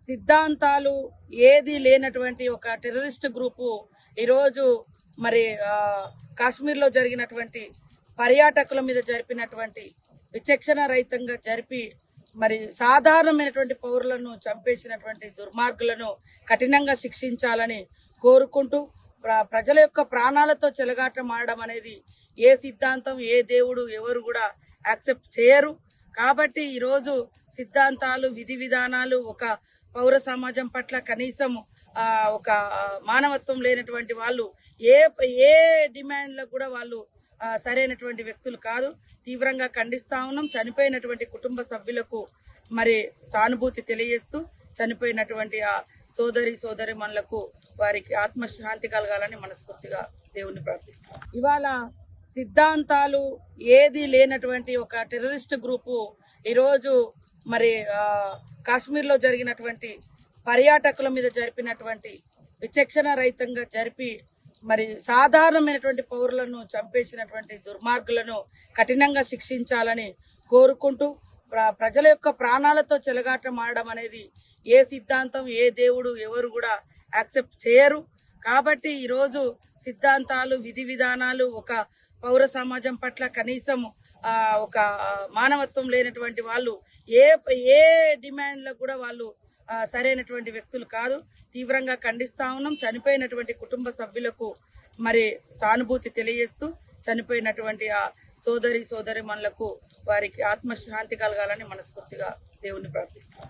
సిద్ధాంతాలు ఏది లేనటువంటి ఒక టెర్రరిస్ట్ గ్రూపు ఈరోజు మరి కాశ్మీర్లో జరిగినటువంటి పర్యాటకుల మీద జరిపినటువంటి విచక్షణ రహితంగా జరిపి మరి సాధారణమైనటువంటి పౌరులను చంపేసినటువంటి దుర్మార్గులను కఠినంగా శిక్షించాలని కోరుకుంటూ ప్రజల యొక్క ప్రాణాలతో చెలగాటం ఆడడం అనేది ఏ సిద్ధాంతం ఏ దేవుడు ఎవరు కూడా యాక్సెప్ట్ చేయరు. కాబట్టి ఈరోజు సిద్ధాంతాలు విధి విధానాలు ఒక పౌర సమాజం పట్ల కనీసం ఒక మానవత్వం లేనటువంటి వాళ్ళు ఏ డిమాండ్లకు కూడా వాళ్ళు సరైనటువంటి వ్యక్తులు కాదు. తీవ్రంగా ఖండిస్తా ఉన్నాం. చనిపోయినటువంటి కుటుంబ సభ్యులకు మరి సానుభూతి తెలియజేస్తూ చనిపోయినటువంటి ఆ సోదరిమణులకు వారికి ఆత్మశాంతి కలగాలని మనస్ఫూర్తిగా దేవుణ్ణి ప్రార్థిస్తాం. ఇవాళ సిద్ధాంతాలు ఏది లేనటువంటి ఒక టెర్రరిస్ట్ గ్రూపు ఈరోజు మరి కాశ్మీర్లో జరిగినటువంటి పర్యాటకుల మీద జరిపినటువంటి విచక్షణ రహితంగా జరిపి మరి సాధారణమైనటువంటి పౌరులను చంపేసినటువంటి దుర్మార్గులను కఠినంగా శిక్షించాలని కోరుకుంటూ ప్రజల యొక్క ప్రాణాలతో చెలగాటం ఆడడం అనేది ఏ సిద్ధాంతం ఏ దేవుడు ఎవరు కూడా యాక్సెప్ట్ చేయరు. కాబట్టి ఈరోజు సిద్ధాంతాలు విధి విధానాలు ఒక పౌర సమాజం పట్ల కనీసం ఒక మానవత్వం లేనటువంటి వాళ్ళు ఏ డిమాండ్లకు కూడా వాళ్ళు సరైనటువంటి వ్యక్తులు కాదు. తీవ్రంగా ఖండిస్తా ఉన్నాం. చనిపోయినటువంటి కుటుంబ సభ్యులకు మరి సానుభూతి తెలియజేస్తూ చనిపోయినటువంటి ఆ సోదరిమణులకు వారికి ఆత్మశాంతి కలగాలని మనస్ఫూర్తిగా దేవుణ్ణి ప్రార్థిస్తాం.